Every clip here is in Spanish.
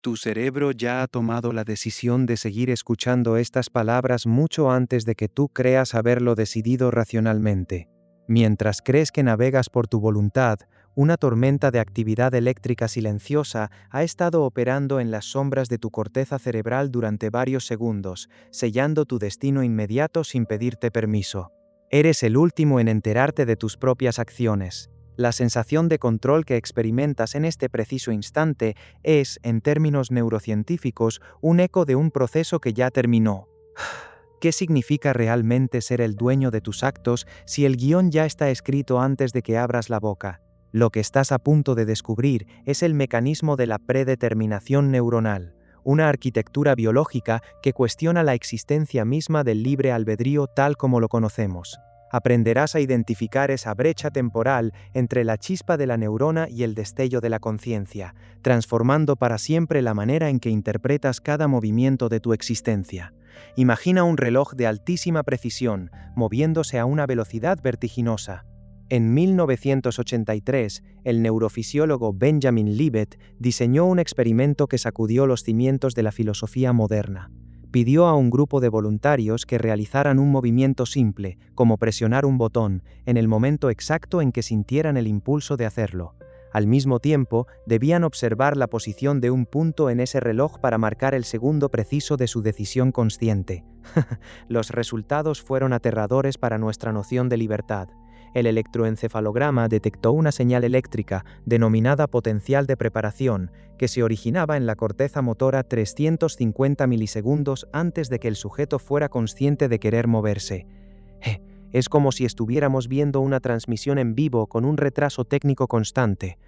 Tu cerebro ya ha tomado la decisión de seguir escuchando estas palabras mucho antes de que tú creas haberlo decidido racionalmente. Mientras crees que navegas por tu voluntad, una tormenta de actividad eléctrica silenciosa ha estado operando en las sombras de tu corteza cerebral durante varios segundos, sellando tu destino inmediato sin pedirte permiso. Eres el último en enterarte de tus propias acciones. La sensación de control que experimentas en este preciso instante es, en términos neurocientíficos, un eco de un proceso que ya terminó. ¿Qué significa realmente ser el dueño de tus actos si el guión ya está escrito antes de que abras la boca? Lo que estás a punto de descubrir es el mecanismo de la predeterminación neuronal, una arquitectura biológica que cuestiona la existencia misma del libre albedrío tal como lo conocemos. Aprenderás a identificar esa brecha temporal entre la chispa de la neurona y el destello de la conciencia, transformando para siempre la manera en que interpretas cada movimiento de tu existencia. Imagina un reloj de altísima precisión, moviéndose a una velocidad vertiginosa. En 1983, el neurofisiólogo Benjamin Libet diseñó un experimento que sacudió los cimientos de la filosofía moderna. Pidió a un grupo de voluntarios que realizaran un movimiento simple, como presionar un botón, en el momento exacto en que sintieran el impulso de hacerlo. Al mismo tiempo, debían observar la posición de un punto en ese reloj para marcar el segundo preciso de su decisión consciente. Los resultados fueron aterradores para nuestra noción de libertad. El electroencefalograma detectó una señal eléctrica, denominada potencial de preparación, que se originaba en la corteza motora 350 milisegundos antes de que el sujeto fuera consciente de querer moverse. Es como si estuviéramos viendo una transmisión en vivo con un retraso técnico constante.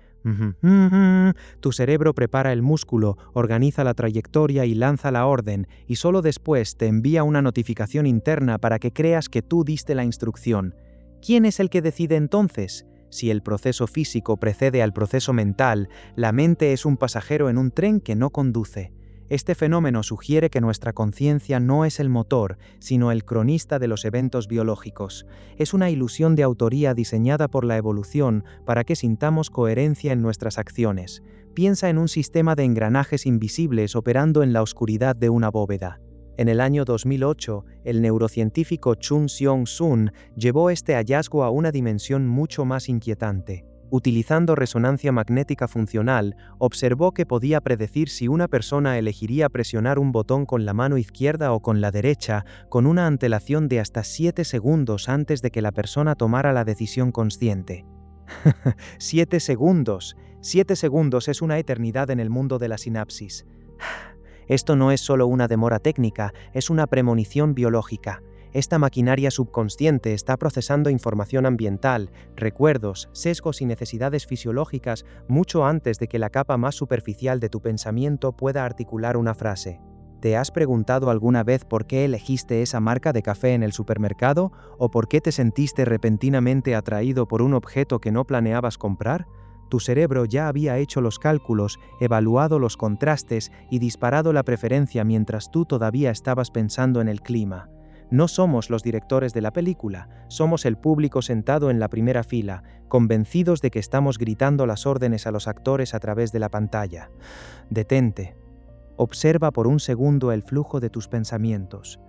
Tu cerebro prepara el músculo, organiza la trayectoria y lanza la orden, y solo después te envía una notificación interna para que creas que tú diste la instrucción. ¿Quién es el que decide entonces? Si el proceso físico precede al proceso mental, la mente es un pasajero en un tren que no conduce. Este fenómeno sugiere que nuestra conciencia no es el motor, sino el cronista de los eventos biológicos. Es una ilusión de autoría diseñada por la evolución para que sintamos coherencia en nuestras acciones. Piensa en un sistema de engranajes invisibles operando en la oscuridad de una bóveda. En el año 2008, el neurocientífico Chun Seong-sun llevó este hallazgo a una dimensión mucho más inquietante. Utilizando resonancia magnética funcional, observó que podía predecir si una persona elegiría presionar un botón con la mano izquierda o con la derecha, con una antelación de hasta 7 segundos antes de que la persona tomara la decisión consciente. 7 segundos. 7 segundos es una eternidad en el mundo de la sinapsis. Esto no es solo una demora técnica, es una premonición biológica. Esta maquinaria subconsciente está procesando información ambiental, recuerdos, sesgos y necesidades fisiológicas mucho antes de que la capa más superficial de tu pensamiento pueda articular una frase. ¿Te has preguntado alguna vez por qué elegiste esa marca de café en el supermercado? ¿O por qué te sentiste repentinamente atraído por un objeto que no planeabas comprar? Tu cerebro ya había hecho los cálculos, evaluado los contrastes y disparado la preferencia mientras tú todavía estabas pensando en el clima. No somos los directores de la película, somos el público sentado en la primera fila, convencidos de que estamos gritando las órdenes a los actores a través de la pantalla. Detente. Observa por un segundo el flujo de tus pensamientos.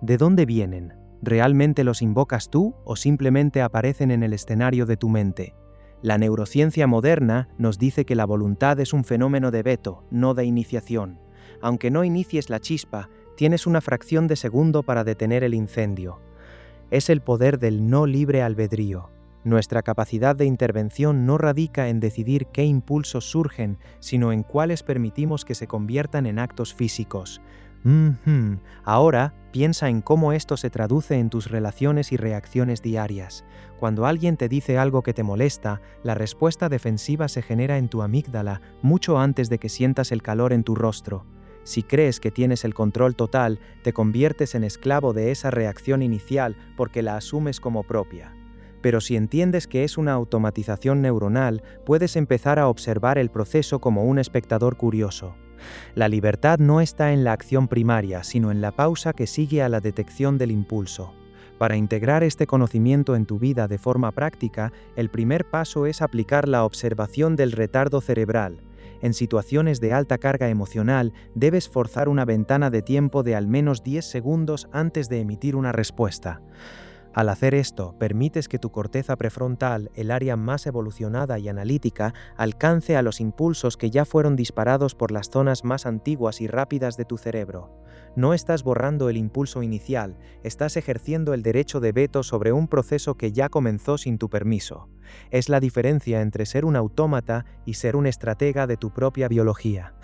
¿De dónde vienen? ¿Realmente los invocas tú o simplemente aparecen en el escenario de tu mente? La neurociencia moderna nos dice que la voluntad es un fenómeno de veto, no de iniciación. Aunque no inicies la chispa, tienes una fracción de segundo para detener el incendio. Es el poder del no libre albedrío. Nuestra capacidad de intervención no radica en decidir qué impulsos surgen, sino en cuáles permitimos que se conviertan en actos físicos. Ahora, piensa en cómo esto se traduce en tus relaciones y reacciones diarias. Cuando alguien te dice algo que te molesta, la respuesta defensiva se genera en tu amígdala mucho antes de que sientas el calor en tu rostro. Si crees que tienes el control total, te conviertes en esclavo de esa reacción inicial porque la asumes como propia. Pero si entiendes que es una automatización neuronal, puedes empezar a observar el proceso como un espectador curioso. La libertad no está en la acción primaria, sino en la pausa que sigue a la detección del impulso. Para integrar este conocimiento en tu vida de forma práctica, el primer paso es aplicar la observación del retardo cerebral. en situaciones de alta carga emocional, debes forzar una ventana de tiempo de al menos 10 segundos antes de emitir una respuesta. Al hacer esto, permites que tu corteza prefrontal, el área más evolucionada y analítica, alcance a los impulsos que ya fueron disparados por las zonas más antiguas y rápidas de tu cerebro. No estás borrando el impulso inicial, estás ejerciendo el derecho de veto sobre un proceso que ya comenzó sin tu permiso. Es la diferencia entre ser un autómata y ser un estratega de tu propia biología.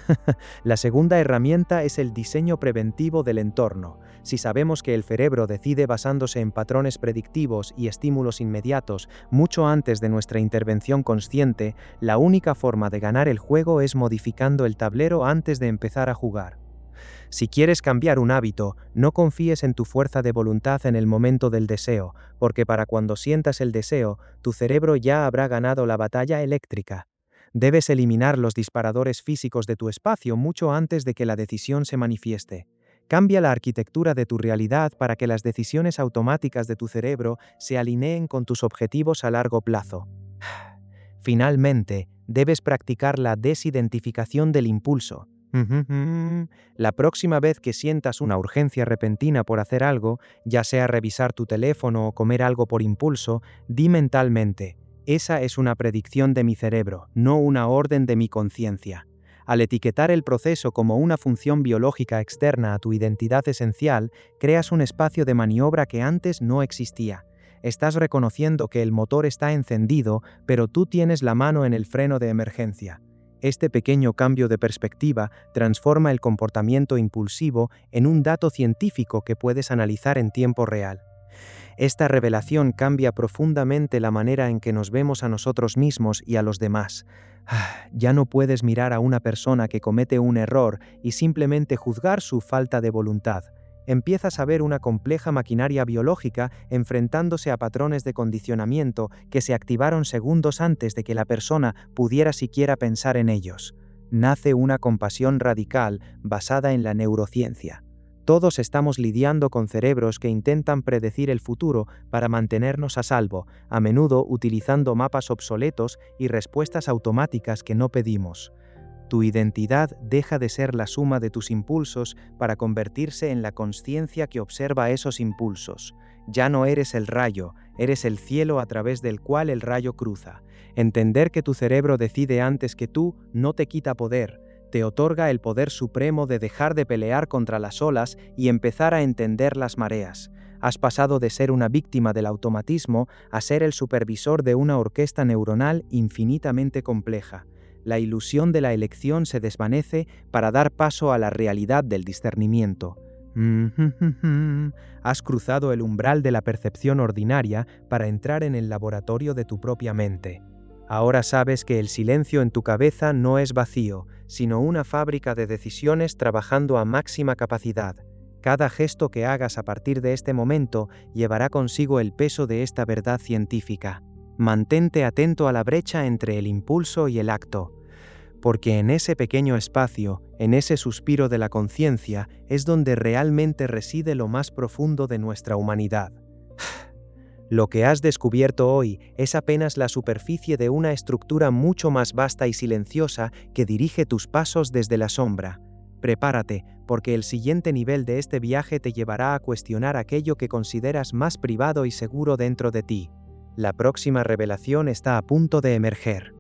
La segunda herramienta es el diseño preventivo del entorno. Si sabemos que el cerebro decide basándose en patrones predictivos y estímulos inmediatos mucho antes de nuestra intervención consciente, la única forma de ganar el juego es modificando el tablero antes de empezar a jugar. Si quieres cambiar un hábito, no confíes en tu fuerza de voluntad en el momento del deseo, porque para cuando sientas el deseo, tu cerebro ya habrá ganado la batalla eléctrica. Debes eliminar los disparadores físicos de tu espacio mucho antes de que la decisión se manifieste. Cambia la arquitectura de tu realidad para que las decisiones automáticas de tu cerebro se alineen con tus objetivos a largo plazo. Finalmente, debes practicar la desidentificación del impulso. La próxima vez que sientas una urgencia repentina por hacer algo, ya sea revisar tu teléfono o comer algo por impulso, di mentalmente: esa es una predicción de mi cerebro, no una orden de mi conciencia. Al etiquetar el proceso como una función biológica externa a tu identidad esencial, creas un espacio de maniobra que antes no existía. Estás reconociendo que el motor está encendido, pero tú tienes la mano en el freno de emergencia. Este pequeño cambio de perspectiva transforma el comportamiento impulsivo en un dato científico que puedes analizar en tiempo real. Esta revelación cambia profundamente la manera en que nos vemos a nosotros mismos y a los demás. Ya no puedes mirar a una persona que comete un error y simplemente juzgar su falta de voluntad. Empiezas a ver una compleja maquinaria biológica enfrentándose a patrones de condicionamiento que se activaron segundos antes de que la persona pudiera siquiera pensar en ellos. Nace una compasión radical basada en la neurociencia. Todos estamos lidiando con cerebros que intentan predecir el futuro para mantenernos a salvo, a menudo utilizando mapas obsoletos y respuestas automáticas que no pedimos. Tu identidad deja de ser la suma de tus impulsos para convertirse en la consciencia que observa esos impulsos. Ya no eres el rayo, eres el cielo a través del cual el rayo cruza. Entender que tu cerebro decide antes que tú no te quita poder, te otorga el poder supremo de dejar de pelear contra las olas y empezar a entender las mareas. Has pasado de ser una víctima del automatismo a ser el supervisor de una orquesta neuronal infinitamente compleja. La ilusión de la elección se desvanece para dar paso a la realidad del discernimiento. Has cruzado el umbral de la percepción ordinaria para entrar en el laboratorio de tu propia mente. Ahora sabes que el silencio en tu cabeza no es vacío, sino una fábrica de decisiones trabajando a máxima capacidad. Cada gesto que hagas a partir de este momento llevará consigo el peso de esta verdad científica. Mantente atento a la brecha entre el impulso y el acto, porque en ese pequeño espacio, en ese suspiro de la conciencia, es donde realmente reside lo más profundo de nuestra humanidad. Lo que has descubierto hoy es apenas la superficie de una estructura mucho más vasta y silenciosa que dirige tus pasos desde la sombra. Prepárate, porque el siguiente nivel de este viaje te llevará a cuestionar aquello que consideras más privado y seguro dentro de ti. La próxima revelación está a punto de emerger.